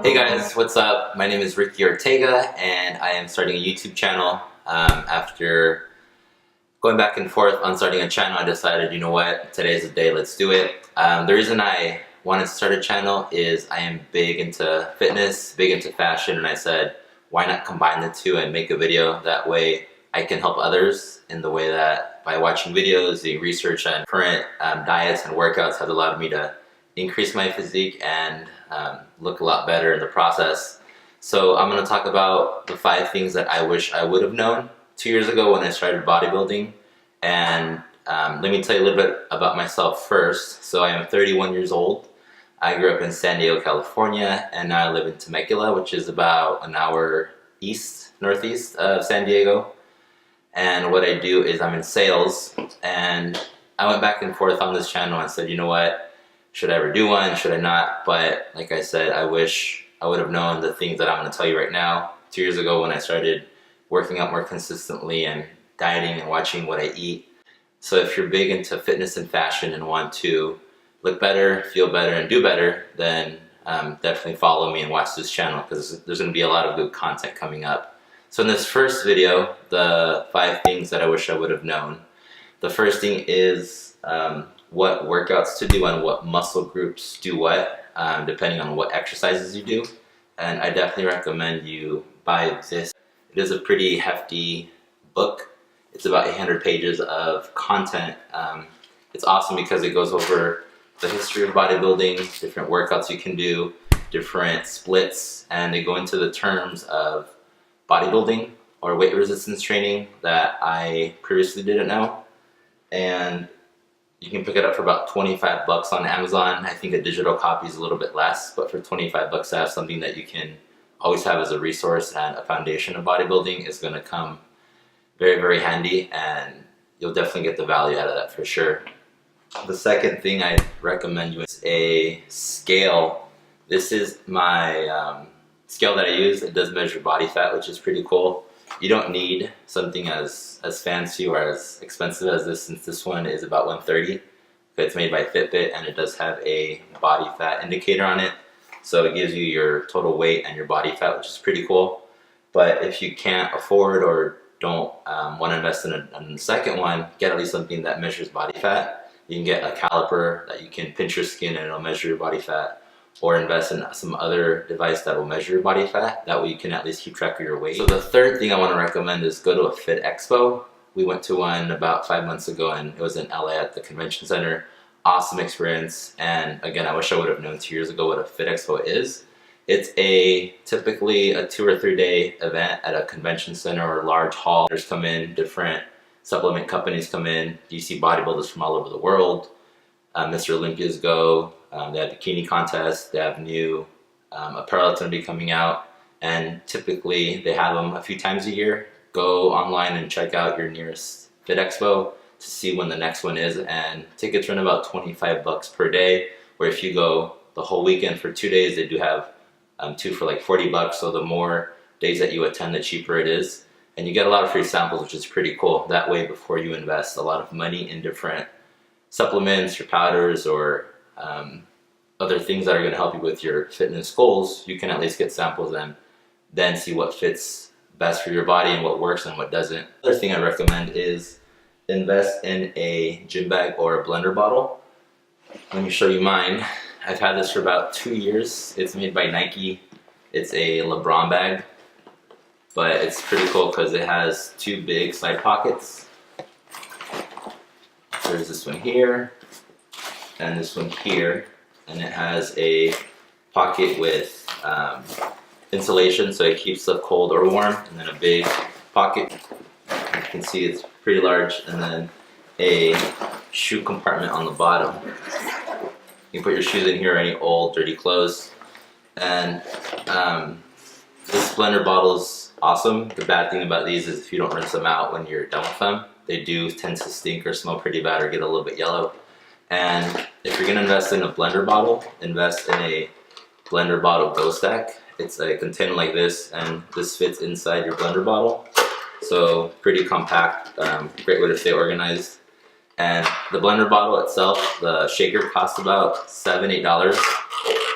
Hey guys, what's up? My name is Ricky Ortega and I am starting a YouTube channel. After going back and forth on starting a channel, I decided, you know what, today's the day, let's do it. The reason I wanted to start a channel is I am big into fitness, big into fashion, and I said, why not combine the two and make a video? That way I can help others in the way that by watching videos, doing research on current diets and workouts has allowed me to increase my physique and look a lot better in the process. So I'm going to talk about the 5 things that I wish I would have known 2 years ago when I started bodybuilding. And let me tell you a little bit about myself first. So I am 31 years old. I grew up in San Diego, California, and now I live in Temecula, which is about an hour northeast of San Diego. And what I do is I'm in sales, and I went back and forth on this channel and said, you know what, should I ever do one? Should I not? But like I said, I wish I would have known the things that I'm going to tell you right now 2 years ago when I started working out more consistently and dieting and watching what I eat. So if you're big into fitness and fashion and want to look better, feel better, and do better, then definitely follow me and watch this channel because there's going to be a lot of good content coming up. So in this first video, the 5 things that I wish I would have known. The first thing is what workouts to do and what muscle groups do what, depending on what exercises you do. And I definitely recommend you buy this. It is a pretty hefty book. It's about 800 pages of content. It's awesome because it goes over the history of bodybuilding, different workouts you can do, different splits, and they go into the terms of bodybuilding or weight resistance training that I previously didn't know. And you can pick it up for about 25 bucks on Amazon. I think a digital copy is a little bit less, but for 25 bucks to have something that you can always have as a resource and a foundation of bodybuilding is going to come very, very handy, and you'll definitely get the value out of that for sure. The second thing I recommend you is a scale. This is my scale that I use. It does measure body fat, which is pretty cool. You don't need something as fancy or as expensive as this, since this one is about 130. It's made by Fitbit and it does have a body fat indicator on it. So it gives you your total weight and your body fat, which is pretty cool. But if you can't afford or don't want to invest in a second one, get at least something that measures body fat. You can get a caliper that you can pinch your skin and it'll measure your body fat, or invest in some other device that will measure your body fat. That way you can at least keep track of your weight. So the third thing I want to recommend is go to a Fit Expo. We went to one about 5 months ago and it was in LA at the convention center. Awesome experience. And again, I wish I would have known 2 years ago what a Fit Expo is. It's typically a 2 or 3 day event at a convention center or a large hall. There's come in, different supplement companies come in. You see bodybuilders from all over the world. Mr. Olympias go. They have bikini contests. They have new apparel that's going to be coming out. And typically they have them a few times a year. Go online and check out your nearest Fit Expo to see when the next one is. And tickets run about 25 bucks per day. Or if you go the whole weekend for 2 days, they do have 2 for like 40 bucks. So the more days that you attend, the cheaper it is. And you get a lot of free samples, which is pretty cool. That way, before you invest a lot of money in different supplements or powders or other things that are going to help you with your fitness goals, you can at least get samples and then see what fits best for your body and what works and what doesn't. Another thing I recommend is invest in a gym bag or a blender bottle. Let me show you mine. I've had this for about 2 years. It's made by Nike. It's a LeBron bag, but it's pretty cool because it has 2 big side pockets. There's this one here and this one here, and it has a pocket with insulation so it keeps stuff cold or warm, and then a big pocket. You can see it's pretty large, and then a shoe compartment on the bottom. You can put your shoes in here, any old dirty clothes. And this blender bottle is awesome. The bad thing about these is if you don't rinse them out when you're done with them, they do tend to stink or smell pretty bad or get a little bit yellow. And if you're gonna invest in a blender bottle, invest in a blender bottle go stack. It's a container like this, and this fits inside your blender bottle. So pretty compact, great way to stay organized. And the blender bottle itself, the shaker costs about $7, $8.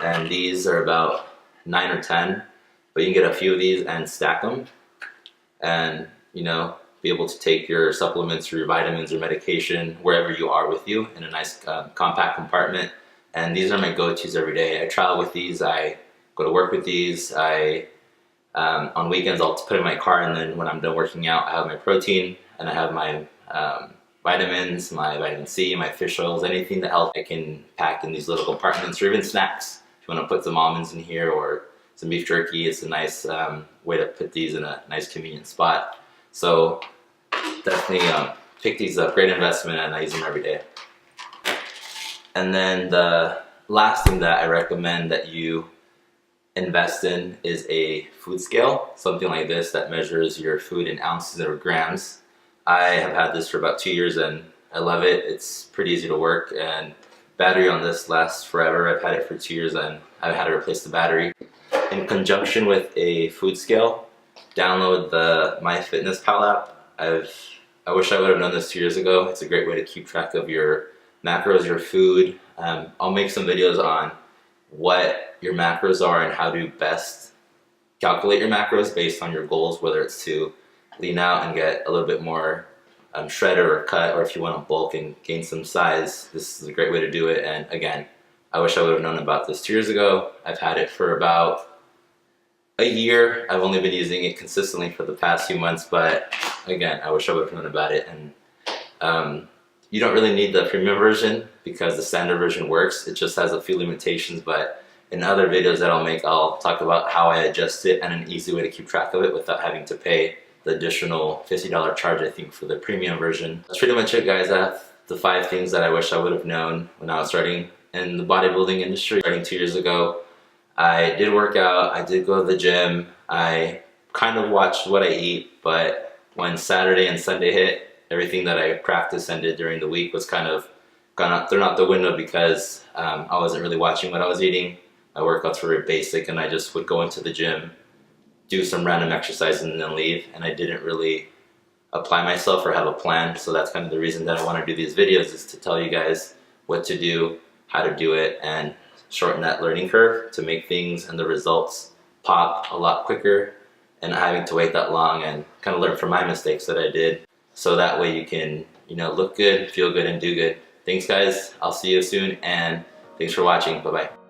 And these are about 9 or 10, but you can get a few of these and stack them, and you know, be able to take your supplements or your vitamins or medication wherever you are with you in a nice compact compartment. And these are my go-tos every day. I travel with these, I go to work with these, on weekends I'll put in my car, and then when I'm done working out, I have my protein and I have my vitamins, my vitamin C, my fish oils, anything that helps I can pack in these little compartments, or even snacks. If you want to put some almonds in here or some beef jerky, it's a nice way to put these in a nice convenient spot. So definitely pick these up, great investment, and I use them every day. And then the last thing that I recommend that you invest in is a food scale, something like this that measures your food in ounces or grams. I have had this for about 2 years and I love it. It's pretty easy to work, and battery on this lasts forever. I've had it for 2 years and I've had to replace the battery. In conjunction with a food scale, download the MyFitnessPal app. I wish I would have known this 2 years ago. It's a great way to keep track of your macros, your food. I'll make some videos on what your macros are and how to best calculate your macros based on your goals, whether it's to lean out and get a little bit more shredded or cut, or if you want to bulk and gain some size, this is a great way to do it. And again, I wish I would have known about this 2 years ago. I've had it for about a year. I've only been using it consistently for the past few months, but again, I wish I would have known about it. And you don't really need the premium version because the standard version works. It just has a few limitations, but in other videos that I'll make, I'll talk about how I adjust it and an easy way to keep track of it without having to pay the additional $50 charge, I think, for the premium version. That's pretty much it, guys. I have the 5 things that I wish I would have known when I was starting in the bodybuilding industry. Starting 2 years ago, I did work out, I did go to the gym, I kind of watched what I eat, but when Saturday and Sunday hit, everything that I practiced and did during the week was kind of thrown out the window because I wasn't really watching what I was eating. My workouts were very basic, and I just would go into the gym, do some random exercises, and then leave. And I didn't really apply myself or have a plan. So that's kind of the reason that I want to do these videos, is to tell you guys what to do, how to do it, and shorten that learning curve to make things and the results pop a lot quicker, and not having to wait that long, and kind of learn from my mistakes that I did. So that way you can, you know, look good, feel good, and do good. Thanks, guys. I'll see you soon, and thanks for watching. Bye-bye.